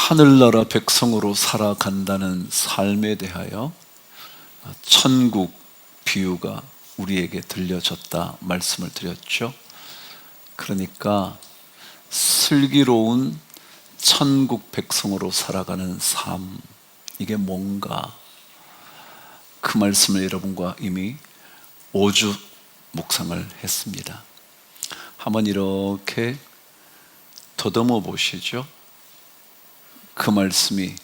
하늘나라 백성으로 살아간다는 삶에 대하여 천국 비유가 우리에게 들려졌다 말씀을 드렸죠. 그러니까 슬기로운 천국 백성으로 살아가는 삶, 이게 뭔가, 그 말씀을 여러분과 이미 5주 묵상을 했습니다. 한번 이렇게 더듬어 보시죠. 그 말씀이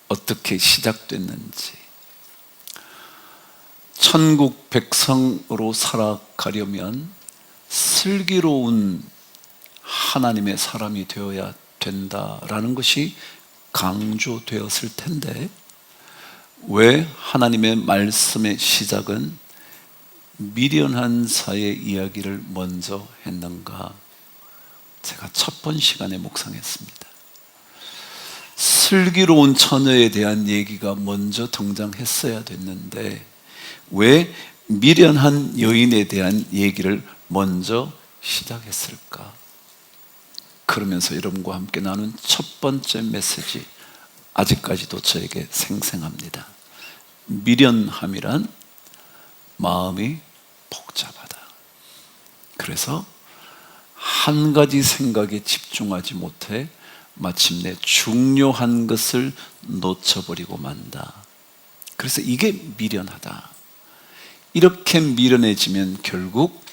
어떻게 시작됐는지. 천국 백성으로 살아가려면 슬기로운 하나님의 사람이 되어야 된다라는 것이 강조되었을 텐데, 왜 하나님의 말씀의 시작은 미련한 자의 이야기를 먼저 했는가? 제가 첫 번 시간에 묵상했습니다. 슬기로운 처녀에 대한 얘기가 먼저 등장했어야 됐는데 왜 미련한 여인에 대한 얘기를 먼저 시작했을까? 그러면서 여러분과 함께 나눈 첫 번째 메시지, 아직까지도 저에게 생생합니다. 미련함이란 마음이 복잡하다. 그래서 한 가지 생각에 집중하지 못해 마침내 중요한 것을 놓쳐버리고 만다. 그래서 이게 미련하다. 이렇게 미련해지면 결국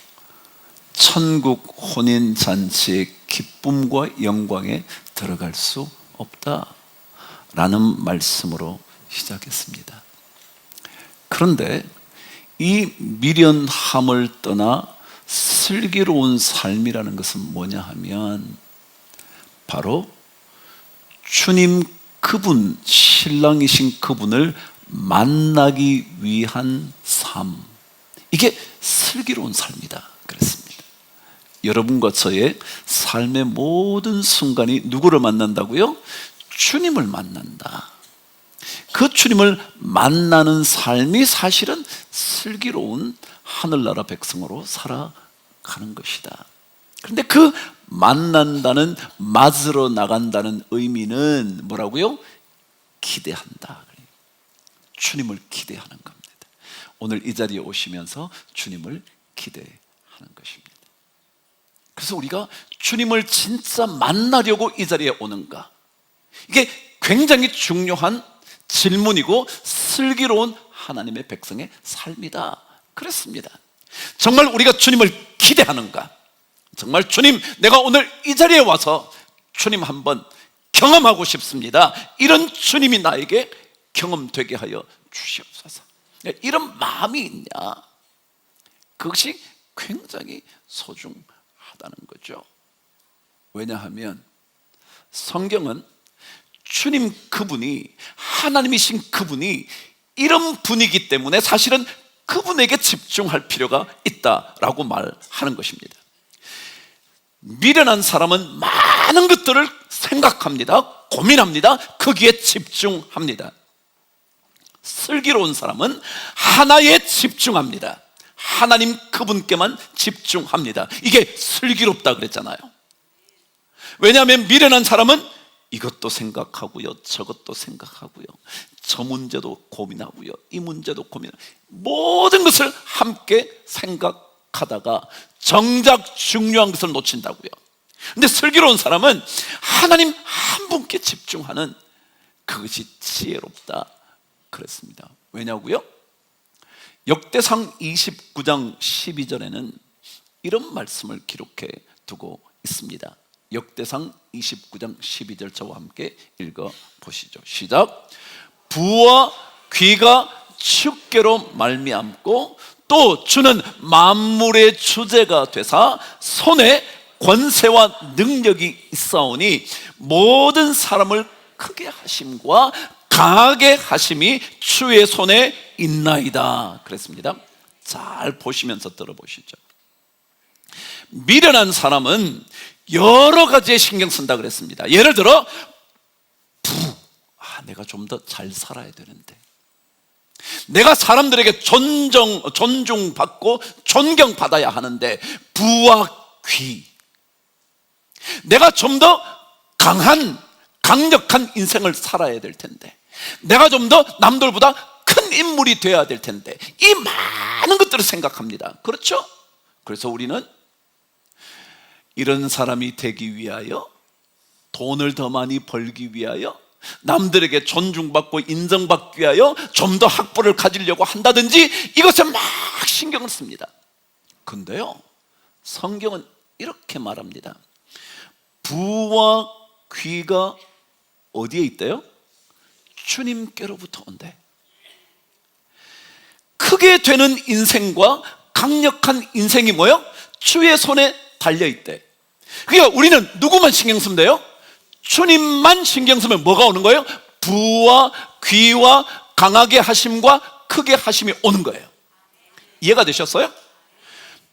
천국 혼인잔치의 기쁨과 영광에 들어갈 수 없다라는 말씀으로 시작했습니다. 그런데 이 미련함을 떠나 슬기로운 삶이라는 것은 뭐냐 하면 바로 주님 그분, 신랑이신 그분을 만나기 위한 삶, 이게 슬기로운 삶이다 그랬습니다. 여러분과 저의 삶의 모든 순간이 누구를 만난다고요? 주님을 만난다. 그 주님을 만나는 삶이 사실은 슬기로운 하늘나라 백성으로 살아가는 것이다. 그런데 그 만난다는, 맞으러 나간다는 의미는 뭐라고요? 기대한다. 주님을 기대하는 겁니다. 오늘 이 자리에 오시면서 주님을 기대하는 것입니다. 그래서 우리가 주님을 진짜 만나려고 이 자리에 오는가? 이게 굉장히 중요한 질문이고 슬기로운 하나님의 백성의 삶이다 그랬습니다. 정말 우리가 주님을 기대하는가? 정말 주님, 내가 오늘 이 자리에 와서 주님 한번 경험하고 싶습니다. 이런 주님이 나에게 경험되게 하여 주시옵소서. 이런 마음이 있냐? 그것이 굉장히 소중하다는 거죠. 왜냐하면 성경은 주님 그분이, 하나님이신 그분이 이런 분이기 때문에 사실은 그분에게 집중할 필요가 있다라고 말하는 것입니다. 미련한 사람은 많은 것들을 생각합니다. 고민합니다. 거기에 집중합니다. 슬기로운 사람은 하나에 집중합니다. 하나님 그분께만 집중합니다. 이게 슬기롭다 그랬잖아요. 왜냐하면 미련한 사람은 이것도 생각하고요, 저것도 생각하고요, 저 문제도 고민하고요, 이 문제도 고민하고요, 모든 것을 함께 생각하다가 정작 중요한 것을 놓친다고요. 근데 슬기로운 사람은 하나님 한 분께 집중하는 그것이 지혜롭다 그랬습니다. 왜냐고요? 역대상 29장 12절에는 이런 말씀을 기록해 두고 있습니다. 역대상 29장 12절 저와 함께 읽어보시죠. 시작. 부와 귀가 주께로 말미암고 또 주는 만물의 주제가 되사 손에 권세와 능력이 있사오니 모든 사람을 크게 하심과 강하게 하심이 주의 손에 있나이다 그랬습니다. 잘 보시면서 들어보시죠. 미련한 사람은 여러 가지에 신경 쓴다 그랬습니다. 예를 들어 내가 좀 더 잘 살아야 되는데, 내가 사람들에게 존중받고 존경받아야 하는데 부와 귀, 내가 좀 더 강한 강력한 인생을 살아야 될 텐데, 내가 좀 더 남들보다 큰 인물이 되어야 될 텐데, 이 많은 것들을 생각합니다. 그렇죠? 그래서 우리는 이런 사람이 되기 위하여, 돈을 더 많이 벌기 위하여, 남들에게 존중받고 인정받기 위하여 좀 더 학벌을 가지려고 한다든지, 이것을 막 신경을 씁니다. 근데요, 성경은 이렇게 말합니다. 부와 귀가 어디에 있대요? 주님께로부터 온대. 크게 되는 인생과 강력한 인생이 뭐예요? 주의 손에 달려있대. 그러니까 우리는 누구만 신경 쓰면 돼요? 주님만 신경 쓰면 뭐가 오는 거예요? 부와 귀와 강하게 하심과 크게 하심이 오는 거예요. 이해가 되셨어요?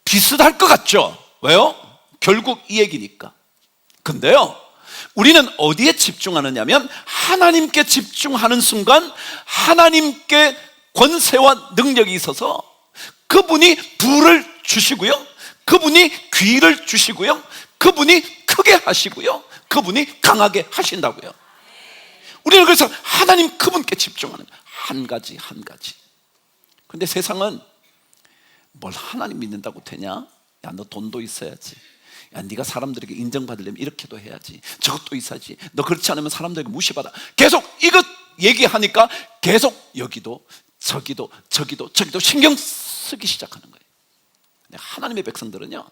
비슷할 것 같죠? 왜요? 결국 이 얘기니까. 근데요, 우리는 어디에 집중하느냐면, 하나님께 집중하는 순간 하나님께 권세와 능력이 있어서 그분이 부를 주시고요, 그분이 귀를 주시고요, 그분이 크게 하시고요, 그분이 강하게 하신다고요. 우리는 그래서 하나님 그분께 집중하는 거예요. 한 가지 한 가지. 근데 세상은 뭘 하나님 믿는다고 되냐? 야, 너 돈도 있어야지. 야, 네가 사람들에게 인정받으려면 이렇게도 해야지. 저것도 있어야지. 너 그렇지 않으면 사람들에게 무시받아. 계속 이것 얘기하니까 계속 여기도 저기도 신경 쓰기 시작하는 거예요. 근데 하나님의 백성들은요,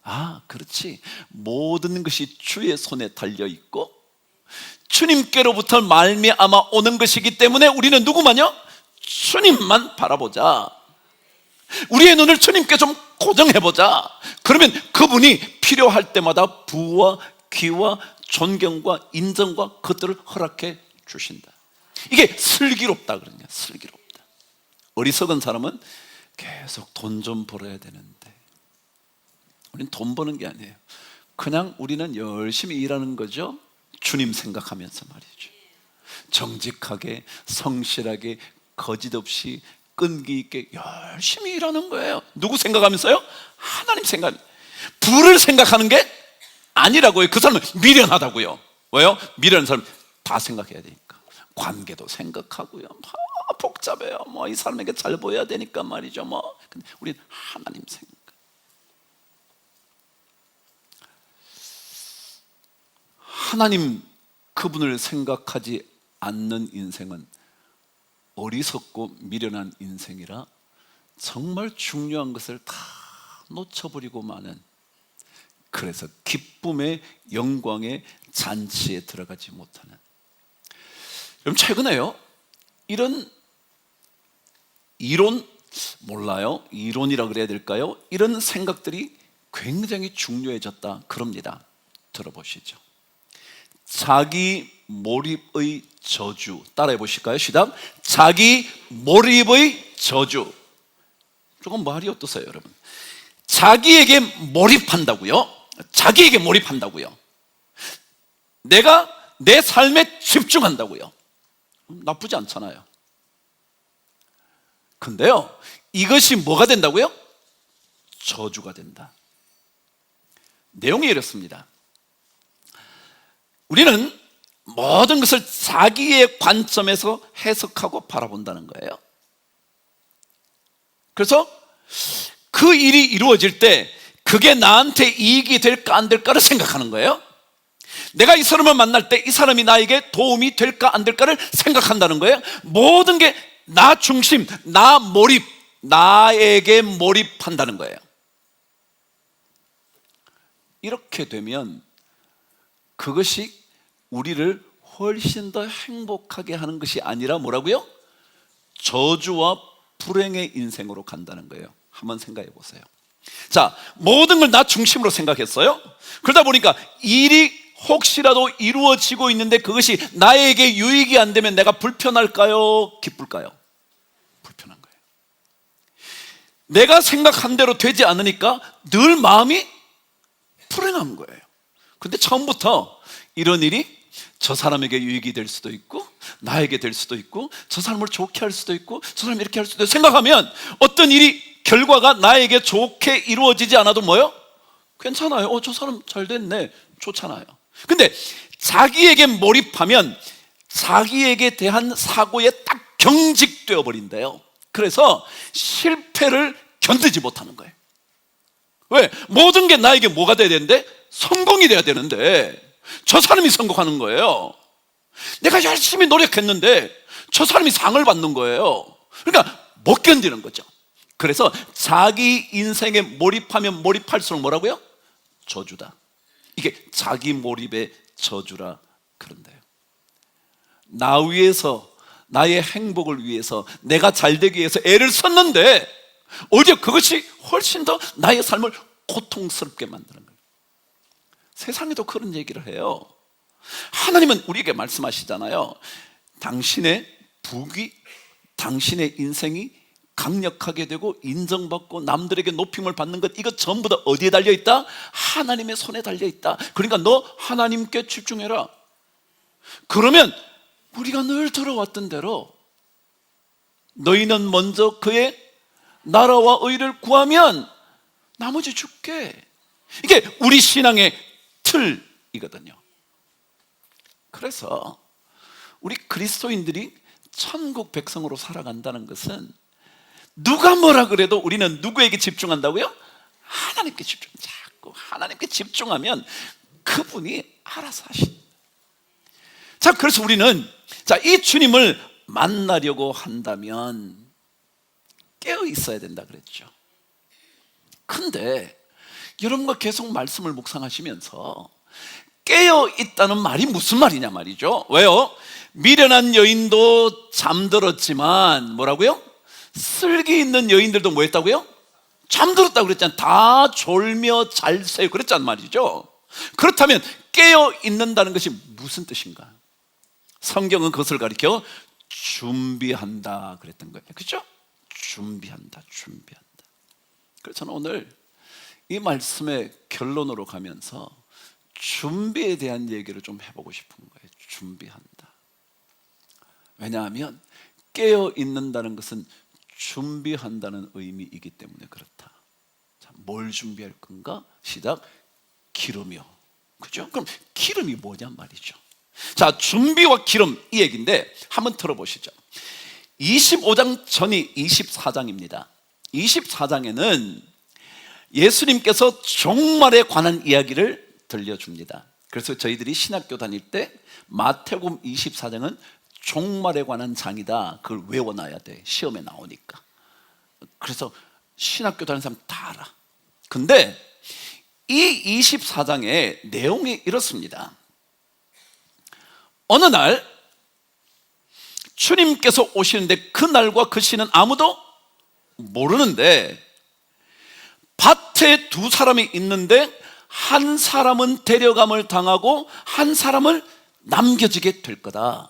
아, 그렇지, 모든 것이 주의 손에 달려있고 주님께로부터 말미암아 오는 것이기 때문에 우리는 누구만요? 주님만 바라보자. 우리의 눈을 주님께 좀 고정해보자. 그러면 그분이 필요할 때마다 부와 귀와 존경과 인정과 그것들을 허락해 주신다. 이게 슬기롭다 그러냐, 슬기롭다. 어리석은 사람은 계속 돈 좀 벌어야 되는데, 우리는 돈 버는 게 아니에요. 그냥 우리는 열심히 일하는 거죠. 주님 생각하면서 말이죠. 정직하게, 성실하게, 거짓 없이 끈기 있게 열심히 일하는 거예요. 누구 생각하면서요? 하나님 생각. 부를 생각하는 게 아니라고요. 그 사람은 미련하다고요. 왜요? 미련한 사람 다 생각해야 되니까. 관계도 생각하고요. 복잡해요. 이 사람에게 잘 보여야 되니까 말이죠. 근데 우리는 하나님 생각. 하나님 그분을 생각하지 않는 인생은 어리석고 미련한 인생이라 정말 중요한 것을 다 놓쳐버리고 마는, 그래서 기쁨의 영광의 잔치에 들어가지 못하는. 여러분, 최근에요, 이런 이론, 몰라요, 이론이라 그래야 될까요? 이런 생각들이 굉장히 중요해졌다 그럽니다. 들어보시죠. 자기 몰입의 저주. 따라해 보실까요? 시작. 자기 몰입의 저주. 조금 말이 어떠세요, 여러분? 자기에게 몰입한다고요? 자기에게 몰입한다고요? 내가 내 삶에 집중한다고요? 나쁘지 않잖아요. 근데요, 이것이 뭐가 된다고요? 저주가 된다. 내용이 이렇습니다. 우리는 모든 것을 자기의 관점에서 해석하고 바라본다는 거예요. 그래서 그 일이 이루어질 때 그게 나한테 이익이 될까 안 될까를 생각하는 거예요. 내가 이 사람을 만날 때 이 사람이 나에게 도움이 될까 안 될까를 생각한다는 거예요. 모든 게 나 중심, 나 몰입, 나에게 몰입한다는 거예요. 이렇게 되면 그것이 우리를 훨씬 더 행복하게 하는 것이 아니라 뭐라고요? 저주와 불행의 인생으로 간다는 거예요. 한번 생각해 보세요. 자, 모든 걸 나 중심으로 생각했어요. 그러다 보니까 일이 혹시라도 이루어지고 있는데 그것이 나에게 유익이 안 되면 내가 불편할까요? 기쁠까요? 불편한 거예요. 내가 생각한 대로 되지 않으니까 늘 마음이 불행한 거예요. 근데 처음부터 이런 일이 저 사람에게 유익이 될 수도 있고 나에게 될 수도 있고 저 사람을 좋게 할 수도 있고 저 사람 이렇게 할 수도 있고 생각하면 어떤 일이 결과가 나에게 좋게 이루어지지 않아도 뭐요? 괜찮아요. 저 사람 잘 됐네. 좋잖아요. 근데 자기에게 몰입하면 자기에게 대한 사고에 딱 경직되어 버린대요. 그래서 실패를 견디지 못하는 거예요. 왜? 모든 게 나에게 뭐가 돼야 되는데? 성공이 돼야 되는데 저 사람이 성공하는 거예요. 내가 열심히 노력했는데 저 사람이 상을 받는 거예요. 그러니까 못 견디는 거죠. 그래서 자기 인생에 몰입하면 몰입할수록 뭐라고요? 저주다. 이게 자기 몰입의 저주라 그런데요. 나 위해서, 나의 행복을 위해서, 내가 잘 되기 위해서 애를 썼는데 오히려 그것이 훨씬 더 나의 삶을 고통스럽게 만드는 거예요. 세상에도 그런 얘기를 해요. 하나님은 우리에게 말씀하시잖아요. 당신의 부귀, 당신의 인생이 강력하게 되고 인정받고 남들에게 높임을 받는 것, 이것 전부 다 어디에 달려있다? 하나님의 손에 달려있다. 그러니까 너 하나님께 집중해라. 그러면 우리가 늘 들어왔던 대로 너희는 먼저 그의 나라와 의를 구하면 나머지 줄게. 이게 우리 신앙의 틀이거든요. 그래서 우리 그리스도인들이 천국 백성으로 살아간다는 것은 누가 뭐라 그래도 우리는 누구에게 집중한다고요? 하나님께 집중. 자꾸 하나님께 집중하면 그분이 알아서 하신다. 자, 그래서 우리는 이 주님을 만나려고 한다면 깨어 있어야 된다 그랬죠. 근데 여러분과 계속 말씀을 묵상하시면서 깨어 있다는 말이 무슨 말이냐 말이죠. 왜요? 미련한 여인도 잠들었지만 뭐라고요? 슬기 있는 여인들도 뭐 했다고요? 잠들었다고 그랬잖아요. 다 졸며 잘 새요 그랬단 말이죠. 그렇다면 깨어 있는다는 것이 무슨 뜻인가? 성경은 그것을 가리켜 준비한다 그랬던 거예요. 그렇죠? 준비한다. 그래서 저는 오늘 이 말씀의 결론으로 가면서 준비에 대한 얘기를 좀 해보고 싶은 거예요. 준비한다. 왜냐하면 깨어 있는다는 것은 준비한다는 의미이기 때문에 그렇다. 자, 뭘 준비할 건가? 시작. 기름이요. 그죠? 그럼 기름이 뭐냔 말이죠. 자, 준비와 기름, 이 얘기인데 한번 들어보시죠. 25장 전이 24장입니다. 24장에는 예수님께서 종말에 관한 이야기를 들려줍니다. 그래서 저희들이 신학교 다닐 때 마태복음 24장은 종말에 관한 장이다. 그걸 외워놔야 돼. 시험에 나오니까. 그래서 신학교 다니는 사람 다 알아. 근데 이 24장의 내용이 이렇습니다. 어느 날 주님께서 오시는데 그 날과 그 시는 아무도 모르는데 밭에 두 사람이 있는데 한 사람은 데려감을 당하고 한 사람을 남겨지게 될 거다.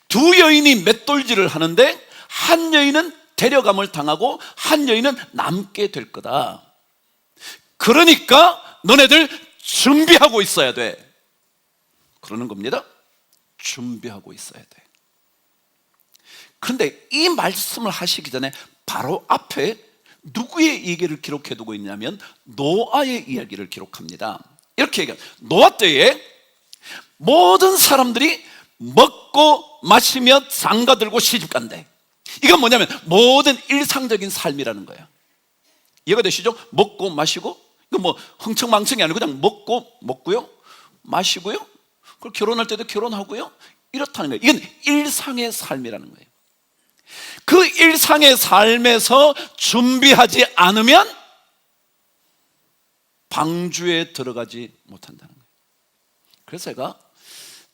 두 여인이 맷돌질을 하는데 한 여인은 데려감을 당하고 한 여인은 남게 될 거다. 그러니까 너네들 준비하고 있어야 돼. 그러는 겁니다. 준비하고 있어야 돼. 그런데 이 말씀을 하시기 전에 바로 앞에 누구의 얘기를 기록해 두고 있냐면 노아의 이야기를 기록합니다. 이렇게 얘기합니다. 노아 때에 모든 사람들이 먹고 마시며 장가들고 시집간대. 이건 뭐냐면 모든 일상적인 삶이라는 거예요. 이해가 되시죠? 먹고 마시고, 이거 뭐 흥청망청이 아니고 그냥 먹고요 마시고요, 그리고 결혼할 때도 결혼하고요, 이렇다는 거예요. 이건 일상의 삶이라는 거예요. 그 일상의 삶에서 준비하지 않으면 방주에 들어가지 못한다는 거예요. 그래서 제가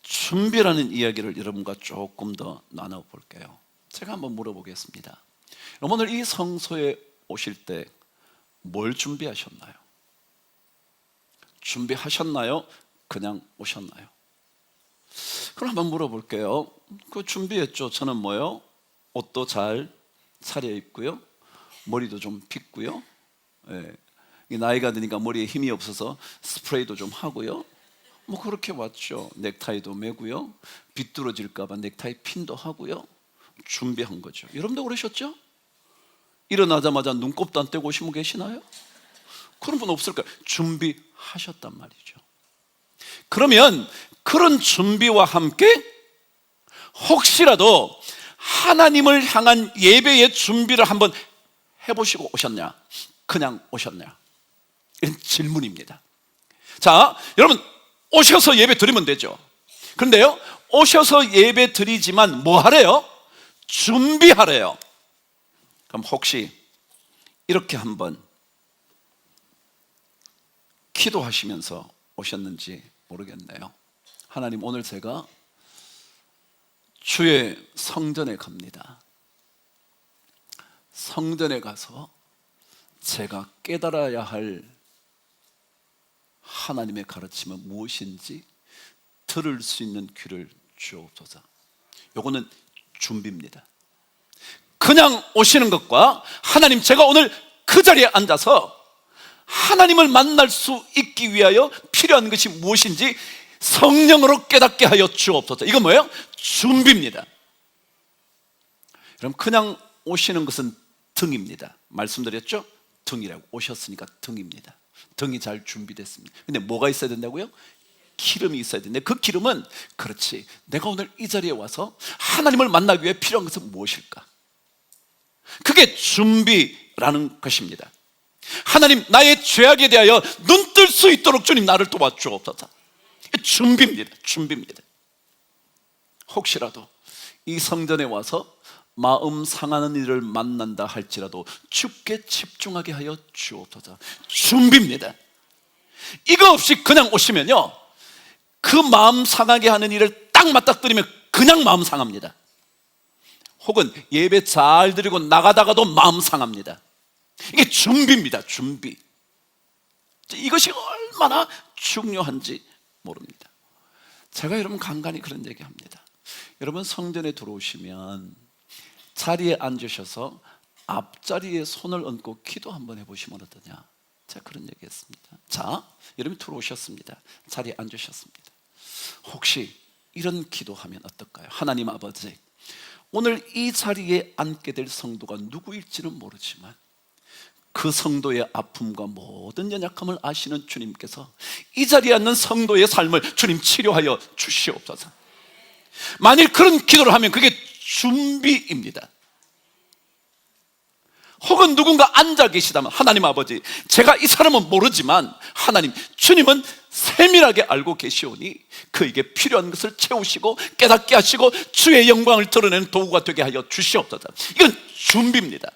준비라는 이야기를 여러분과 조금 더 나눠볼게요. 제가 한번 물어보겠습니다. 오늘 이 성소에 오실 때 뭘 준비하셨나요? 준비하셨나요? 그냥 오셨나요? 그럼 한번 물어볼게요. 그 준비했죠. 저는 뭐요? 옷도 잘 차려입고요, 머리도 좀 빗고요, 나이가 드니까 머리에 힘이 없어서 스프레이도 좀 하고요, 뭐 그렇게 왔죠. 넥타이도 매고요, 비뚤어질까 봐 넥타이 핀도 하고요. 준비한 거죠. 여러분도 그러셨죠? 일어나자마자 눈곱도 안 떼고 오신 분 계시나요? 그런 분 없을까요? 준비하셨단 말이죠. 그러면 그런 준비와 함께 혹시라도 하나님을 향한 예배의 준비를 한번 해보시고 오셨냐? 그냥 오셨냐? 이런 질문입니다. 자, 여러분 오셔서 예배 드리면 되죠. 그런데요, 오셔서 예배 드리지만 뭐 하래요? 준비하래요. 그럼 혹시 이렇게 한번 기도하시면서 오셨는지 모르겠네요. 하나님, 오늘 제가 주의 성전에 갑니다. 성전에 가서 제가 깨달아야 할 하나님의 가르침은 무엇인지 들을 수 있는 귀를 주옵소서. 요거는 준비입니다. 그냥 오시는 것과 하나님, 제가 오늘 그 자리에 앉아서 하나님을 만날 수 있기 위하여 필요한 것이 무엇인지 성령으로 깨닫게 하여 주옵소서. 이건 뭐예요? 준비입니다. 여러분, 그냥 오시는 것은 등입니다. 말씀드렸죠? 등이라고. 오셨으니까 등입니다. 등이 잘 준비됐습니다. 근데 뭐가 있어야 된다고요? 기름이 있어야 되는데, 그 기름은, 그렇지, 내가 오늘 이 자리에 와서 하나님을 만나기 위해 필요한 것은 무엇일까? 그게 준비라는 것입니다. 하나님, 나의 죄악에 대하여 눈 뜰 수 있도록 주님 나를 도와주옵소서. 준비입니다. 준비입니다. 혹시라도 이 성전에 와서 마음 상하는 일을 만난다 할지라도 주께 집중하게 하여 주옵소서. 준비입니다. 이거 없이 그냥 오시면요, 그 마음 상하게 하는 일을 딱 맞닥뜨리면 그냥 마음 상합니다. 혹은 예배 잘 드리고 나가다가도 마음 상합니다. 이게 준비입니다. 준비. 이것이 얼마나 중요한지 모릅니다. 제가 여러분 간간히 그런 얘기합니다. 여러분 성전에 들어오시면 자리에 앉으셔서 앞자리에 손을 얹고 기도 한번 해보시면 어떠냐? 제가 그런 얘기했습니다. 자, 여러분이 들어오셨습니다. 자리에 앉으셨습니다. 혹시 이런 기도하면 어떨까요? 하나님 아버지, 오늘 이 자리에 앉게 될 성도가 누구일지는 모르지만 그 성도의 아픔과 모든 연약함을 아시는 주님께서 이 자리에 앉는 성도의 삶을 주님 치료하여 주시옵소서. 만일 그런 기도를 하면 그게 준비입니다. 혹은 누군가 앉아 계시다면, 하나님 아버지, 제가 이 사람은 모르지만 하나님, 주님은 세밀하게 알고 계시오니 그에게 필요한 것을 채우시고 깨닫게 하시고 주의 영광을 드러내는 도구가 되게 하여 주시옵소서. 이건 준비입니다.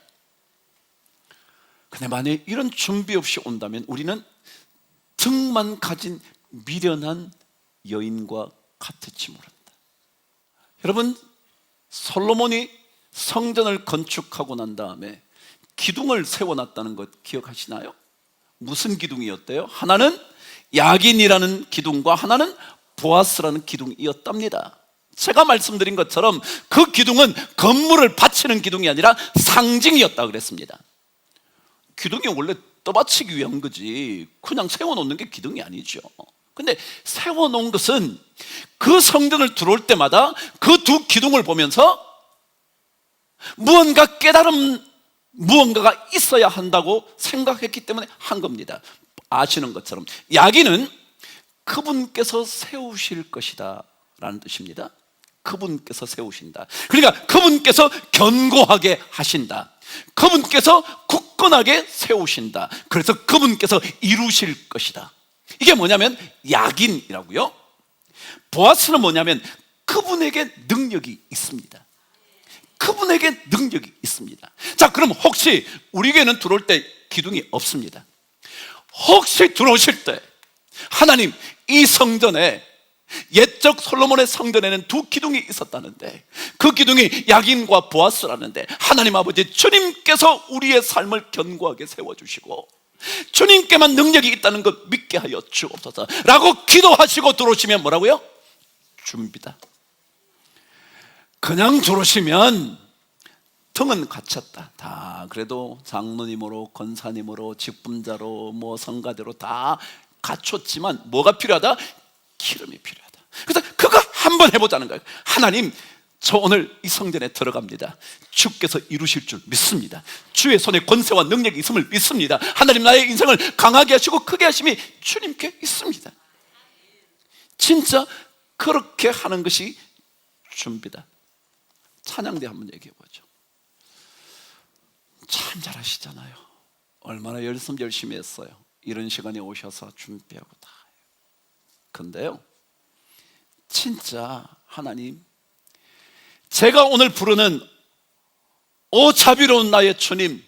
근데 만약 이런 준비 없이 온다면 우리는 등만 가진 미련한 여인과 같을지 모른다. 여러분, 솔로몬이 성전을 건축하고 난 다음에 기둥을 세워놨다는 것 기억하시나요? 무슨 기둥이었대요? 하나는 야긴이라는 기둥과 하나는 보아스라는 기둥이었답니다. 제가 말씀드린 것처럼 그 기둥은 건물을 받치는 기둥이 아니라 상징이었다 그랬습니다. 기둥이 원래 떠받치기 위한 거지 그냥 세워놓는 게 기둥이 아니죠. 근데 세워놓은 것은 그 성전을 들어올 때마다 그 두 기둥을 보면서 무언가 깨달음, 무언가가 있어야 한다고 생각했기 때문에 한 겁니다. 아시는 것처럼 야기는 그분께서 세우실 것이다 라는 뜻입니다. 그분께서 세우신다. 그러니까 그분께서 견고하게 하신다. 그분께서 굳건하게 세우신다. 그래서 그분께서 이루실 것이다. 이게 뭐냐면 야긴이라고요. 보아스는 뭐냐면 그분에게 능력이 있습니다. 그분에게 능력이 있습니다. 자, 그럼 혹시 우리에게는 들어올 때 기둥이 없습니다. 혹시 들어오실 때 하나님, 이 성전에 옛적 솔로몬의 성전에는 두 기둥이 있었다는데 그 기둥이 야긴과 보아스라는데 하나님 아버지, 주님께서 우리의 삶을 견고하게 세워주시고 주님께만 능력이 있다는 것 믿게 하여 주옵소서 라고 기도하시고 들어오시면 뭐라고요? 준비다. 그냥 들어오시면 등은 갖췄다. 다 그래도 장로님으로, 권사님으로, 직분자로, 뭐 성가대로 다 갖췄지만 뭐가 필요하다? 기름이 필요하다. 그래서 그거 한번 해보자는 거예요. 하나님, 저 오늘 이 성전에 들어갑니다. 주께서 이루실 줄 믿습니다. 주의 손에 권세와 능력이 있음을 믿습니다. 하나님, 나의 인생을 강하게 하시고 크게 하심이 주님께 있습니다. 진짜 그렇게 하는 것이 준비다. 찬양대 한번 얘기해 보죠. 참 잘하시잖아요. 얼마나 열심히 했어요. 이런 시간이 오셔서 준비하고 다 해요. 근데요, 진짜 하나님, 제가 오늘 부르는 오 자비로운 나의 주님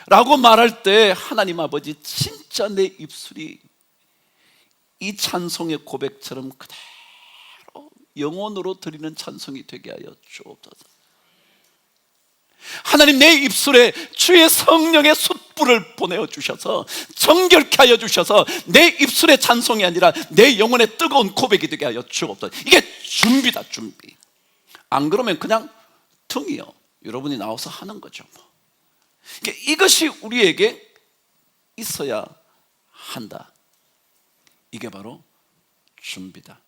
라고 말할 때 하나님 아버지, 진짜 내 입술이 이 찬송의 고백처럼 그대로 영혼으로 드리는 찬송이 되게 하여 주옵소서. 하나님, 내 입술에 주의 성령의 숯불을 보내어 주셔서 정결케 하여 주셔서 내 입술의 찬송이 아니라 내 영혼의 뜨거운 고백이 되게 하여 주옵소서. 이게 준비다, 준비. 안 그러면 그냥 퉁이요, 여러분이 나와서 하는 거죠. 이것이 우리에게 있어야 한다. 이게 바로 준비다.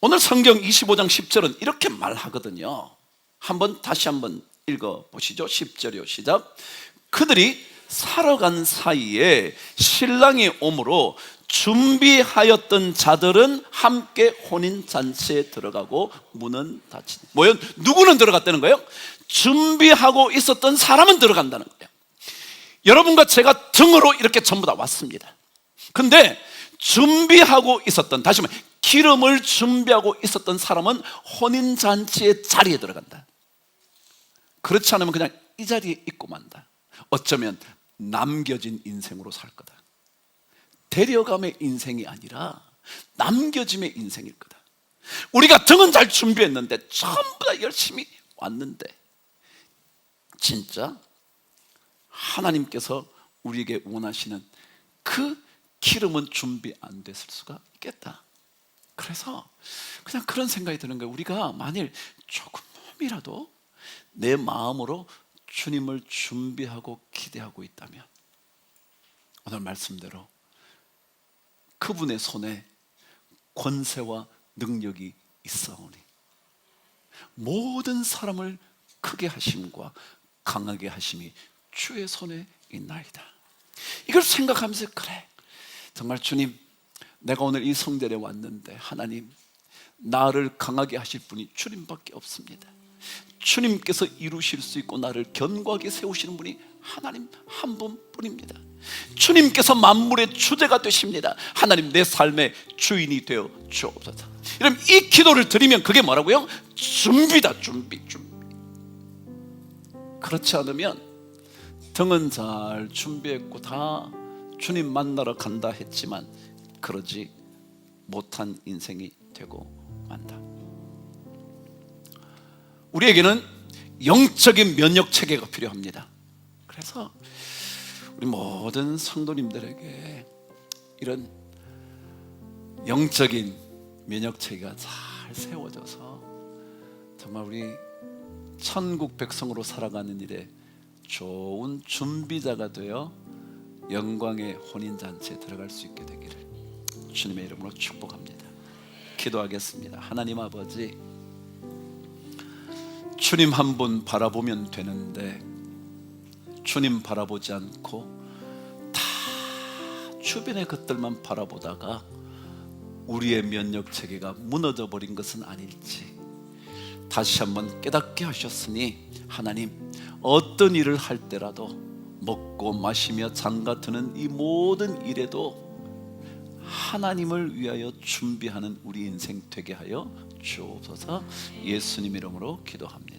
오늘 성경 25장 10절은 이렇게 말하거든요. 다시 한번 읽어보시죠. 10절이요, 시작. 그들이 살아간 사이에 신랑이 오므로 준비하였던 자들은 함께 혼인잔치에 들어가고 문은 닫히니. 뭐요? 누구는 들어갔다는 거예요? 준비하고 있었던 사람은 들어간다는 거예요. 여러분과 제가 등으로 이렇게 전부 다 왔습니다. 근데 준비하고 있었던, 다시 말해 기름을 준비하고 있었던 사람은 혼인잔치의 자리에 들어간다. 그렇지 않으면 그냥 이 자리에 있고 만다. 어쩌면 남겨진 인생으로 살 거다. 데려감의 인생이 아니라 남겨짐의 인생일 거다. 우리가 등은 잘 준비했는데, 전부 다 열심히 왔는데, 진짜 하나님께서 우리에게 원하시는 그 기름은 준비 안 됐을 수가 있겠다. 그래서 그냥 그런 생각이 드는 거예요. 우리가 만일 조금이라도 내 마음으로 주님을 준비하고 기대하고 있다면, 오늘 말씀대로 그분의 손에 권세와 능력이 있사오니 모든 사람을 크게 하심과 강하게 하심이 주의 손에 있나이다. 이걸 생각하면서, 그래, 정말 주님, 내가 오늘 이 성전에 왔는데 하나님, 나를 강하게 하실 분이 주님밖에 없습니다. 주님께서 이루실 수 있고 나를 견고하게 세우시는 분이 하나님 한 분뿐입니다. 주님께서 만물의 주제가 되십니다. 하나님, 내 삶의 주인이 되어 주옵소서. 여러분, 이 기도를 드리면 그게 뭐라고요? 준비다, 준비. 그렇지 않으면 등은 잘 준비했고 다 주님 만나러 간다 했지만 그러지 못한 인생이 되고 만다. 우리에게는 영적인 면역 체계가 필요합니다. 그래서 우리 모든 성도님들에게 이런 영적인 면역 체계가 잘 세워져서 정말 우리 천국 백성으로 살아가는 일에 좋은 준비자가 되어 영광의 혼인잔치에 들어갈 수 있게 되기를 주님의 이름으로 축복합니다. 기도하겠습니다. 하나님 아버지, 주님 한 분 바라보면 되는데 주님 바라보지 않고 다 주변의 것들만 바라보다가 우리의 면역 체계가 무너져 버린 것은 아닐지 다시 한번 깨닫게 하셨으니, 하나님, 어떤 일을 할 때라도 먹고 마시며 장가 드는 이 모든 일에도 하나님을 위하여 준비하는 우리 인생 되게 하여 주옵소서. 예수님 이름으로 기도합니다.